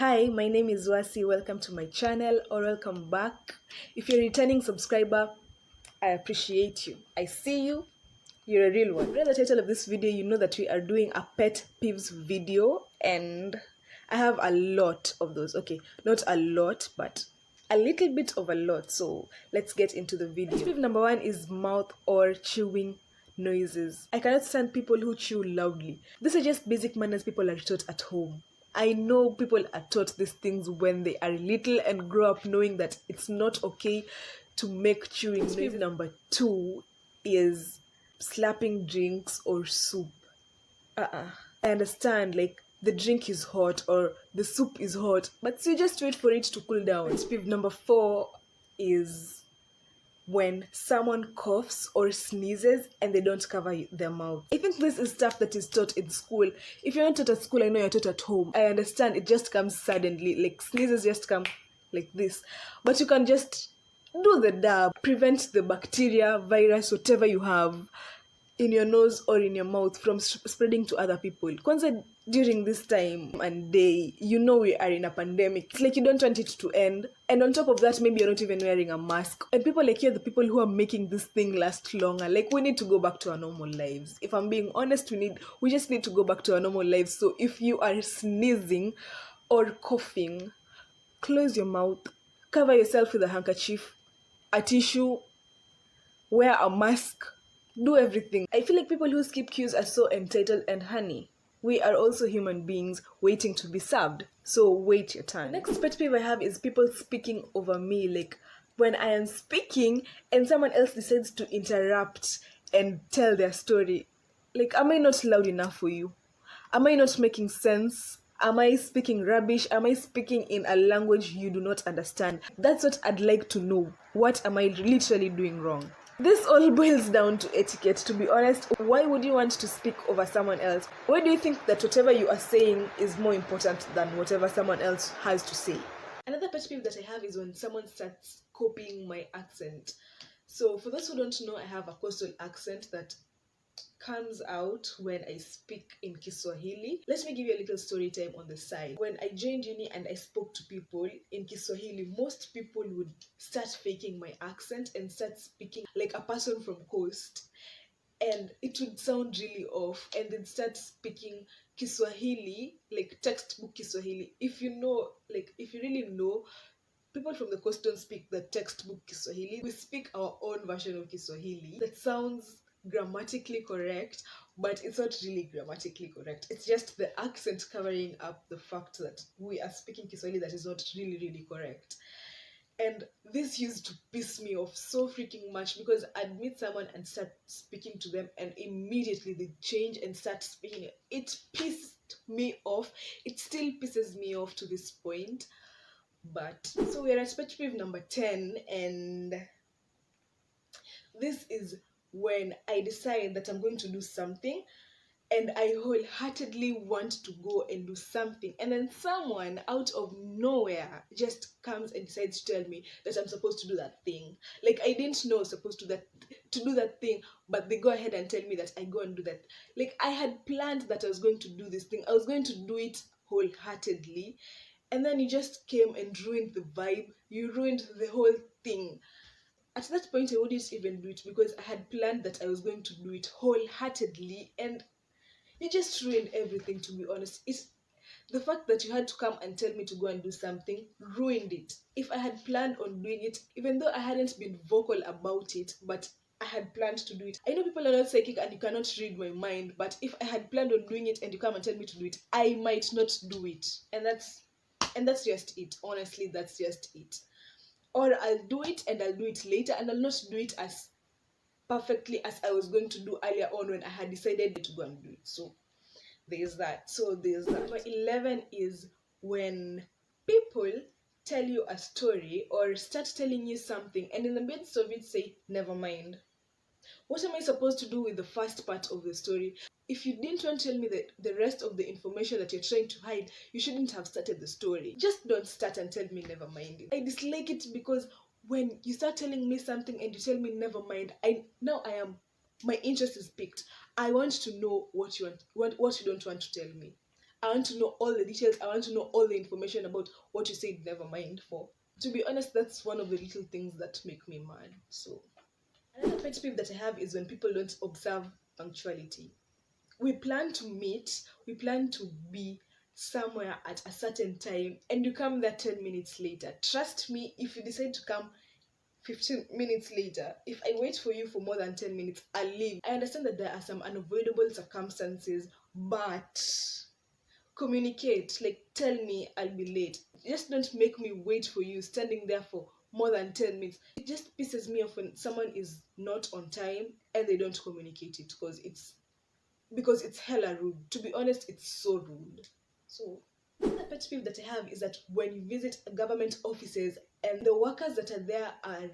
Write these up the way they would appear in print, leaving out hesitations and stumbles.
Hi, my name is Wasi. Welcome to my channel or welcome back. If you're a returning subscriber, I appreciate you. I see you. You're a real one. Read the title of this video, you know that we are doing a pet peeves video, and I have a lot of those. Okay, not a lot, but a little bit of a lot. So let's get into the video. Pet peeve number one is mouth or chewing noises. I cannot stand people who chew loudly. These are just basic manners people are taught at home. I know people are taught these things when they are little and grow up knowing that it's not okay to make chewing noise. Peeve number two is slapping drinks or soup. I understand, like, the drink is hot or the soup is hot, but you just wait for it to cool down. Pet peeve number four is when someone coughs or sneezes and they don't cover their mouth. I think this is stuff that is taught in school. If you're not taught at school, I know you're taught at home. I understand it just comes suddenly, like sneezes just come like this. But you can just do the dab, prevent the bacteria, virus, whatever you have in your nose or in your mouth from spreading to other people. Kwanza during this time and day, you know we are in a pandemic. It's like you don't want it to end. And on top of that, maybe you're not even wearing a mask. And people like you are the people who are making this thing last longer. Like, we need to go back to our normal lives. If I'm being honest, we just need to go back to our normal lives. So if you are sneezing or coughing, close your mouth, cover yourself with a handkerchief, a tissue, wear a mask, do everything. I feel like people who skip queues are so entitled, and honey, we are also human beings waiting to be served. So wait your turn. The next pet peeve I have is people speaking over me. Like, when I am speaking and someone else decides to interrupt and tell their story. Like, am I not loud enough for you? Am I not making sense? Am I speaking rubbish? Am I speaking in a language you do not understand? That's what I'd like to know. What am I literally doing wrong? This all boils down to etiquette, to be honest. Why would you want to speak over someone else? Why do you think that whatever you are saying is more important than whatever someone else has to say? Another pet peeve that I have is when someone starts copying my accent. So for those who don't know, I have a coastal accent that comes out when I speak in Kiswahili. Let me give you a little story time on the side. When I joined uni and I spoke to people in Kiswahili, most people would start faking my accent and start speaking like a person from coast. And it would sound really off, and they'd start speaking Kiswahili, like textbook Kiswahili. If you know, like, if you really know, people from the coast don't speak the textbook Kiswahili. We speak our own version of Kiswahili that sounds grammatically correct, but it's not really grammatically correct. It's just the accent covering up the fact that we are speaking Kiswahili that is not really correct. And this used to piss me off so freaking much, because I'd meet someone and start speaking to them and immediately they change and start speaking. It pissed me off. It still pisses me off to this point. But so we're at pet peeve number 10, and this is when I decide that I'm going to do something and I wholeheartedly want to go and do something, and then someone out of nowhere just comes and decides to tell me that I'm supposed to do that thing. Like, I didn't know I was supposed to do that thing, but they go ahead and tell me that I go and do that. Like, I had planned that I was going to do this thing. I was going to do it wholeheartedly, and then you just came and ruined the vibe. You ruined the whole thing. At that point, I wouldn't even do it because I had planned that I was going to do it wholeheartedly, and you just ruined everything, to be honest. It's the fact that you had to come and tell me to go and do something ruined it. If I had planned on doing it, even though I hadn't been vocal about it, but I had planned to do it. I know people are not psychic and you cannot read my mind, but if I had planned on doing it and you come and tell me to do it, I might not do it. And that's just it. Honestly, that's just it. Or I'll do it and I'll do it later, and I'll not do it as perfectly as I was going to do earlier on when I had decided to go and do it. So there's that. Number 11 is when people tell you a story or start telling you something and in the midst of it say, never mind. What am I supposed to do with the first part of the story? If you didn't want to tell me the rest of the information that you're trying to hide, you shouldn't have started the story. Just don't start and tell me never mind. I dislike it because when you start telling me something and you tell me never mind, my interest is piqued. I want to know what you don't want to tell me. I want to know all the details. I want to know all the information about what you said never mind for. To be honest, that's one of the little things that make me mad. So another pet peeve that I have is when people don't observe punctuality. We plan to meet, we plan to be somewhere at a certain time, and you come there 10 minutes later. Trust me, if you decide to come 15 minutes later, if I wait for you for more than 10 minutes, I'll leave. I understand that there are some unavoidable circumstances, but communicate. Like, tell me I'll be late. Just don't make me wait for you standing there for more than 10 minutes. It just pisses me off when someone is not on time and they don't communicate it, because it's hella rude. To be honest, it's so rude. So another pet peeve that I have is that when you visit government offices and the workers that are there are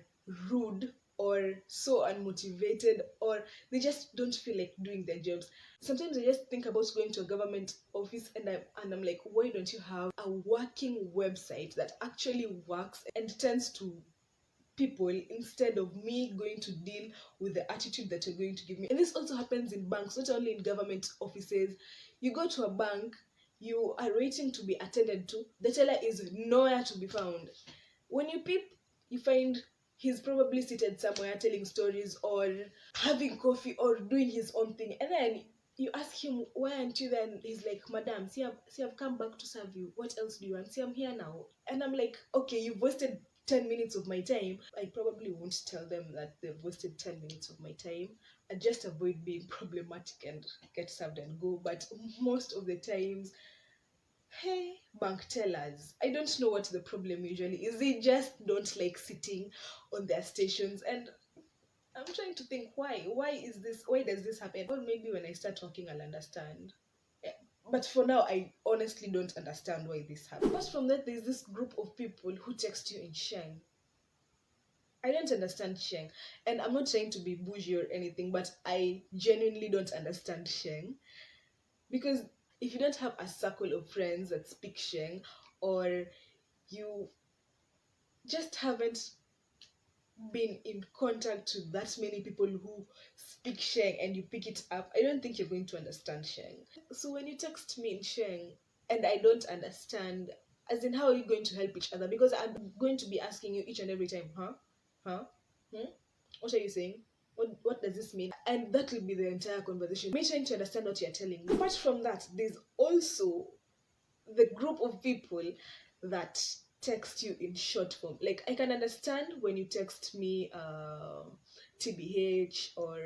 rude or so unmotivated, or they just don't feel like doing their jobs. Sometimes I just think about going to a government office and I'm like, why don't you have a working website that actually works and tends to people instead of me going to deal with the attitude that you're going to give me. And this also happens in banks, not only in government offices. You go to a bank, you are waiting to be attended to, the teller is nowhere to be found. When you peep, you find he's probably seated somewhere telling stories or having coffee or doing his own thing. And then you ask him, why aren't you there? And he's like, Madam, I've come back to serve you. What else do you want? See, I'm here now. And I'm like, okay, you've wasted 10 minutes of my time. I probably won't tell them that they've wasted 10 minutes of my time. I just avoid being problematic and get served and go. But most of the times, hey, bank tellers, I don't know what the problem usually is. They just don't like sitting on their stations, and I'm trying to think why. Why is this? Why does this happen? Or maybe when I start talking, I'll understand. Yeah. But for now, I honestly don't understand why this happens. Apart from that, there's this group of people who text you in Sheng. I don't understand Sheng, and I'm not trying to be bougie or anything, but I genuinely don't understand Sheng. Because if you don't have a circle of friends that speak Sheng, or you just haven't been in contact with that many people who speak Sheng and you pick it up, I don't think you're going to understand Sheng. So when you text me in Sheng and I don't understand, as in, how are you going to help each other? Because I'm going to be asking you each and every time, huh? Huh? Hmm? What are you saying? What does this mean? And that will be the entire conversation. Me trying to understand what you're telling me. Apart from that, there's also the group of people that text you in short form. Like, I can understand when you text me TBH or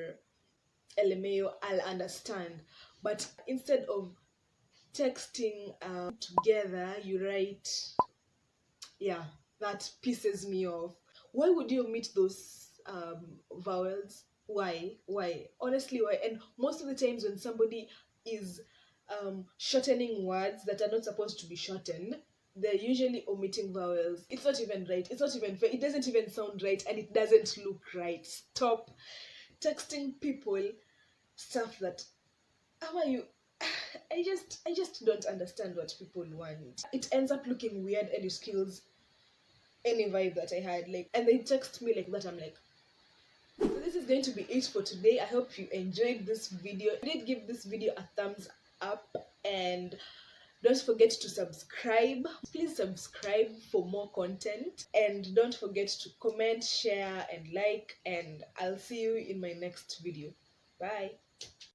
LMAO, I'll understand. But instead of texting together, you write, yeah, that pisses me off. Why would you omit those vowels? Why? Honestly, why? And most of the times when somebody is shortening words that are not supposed to be shortened, they're usually omitting vowels. It's not even right. It's not even fair. It doesn't even sound right, and it doesn't look right. Stop texting people stuff that, how are you? I just don't understand what people want. It ends up looking weird and it kills any vibe that I had. Like, and they text me like that. I'm like, so this is going to be it for today. I hope you enjoyed this video. I did give this video a thumbs up, and don't forget to subscribe. Please subscribe for more content, and don't forget to comment, share, and like, and I'll see you in my next video. Bye.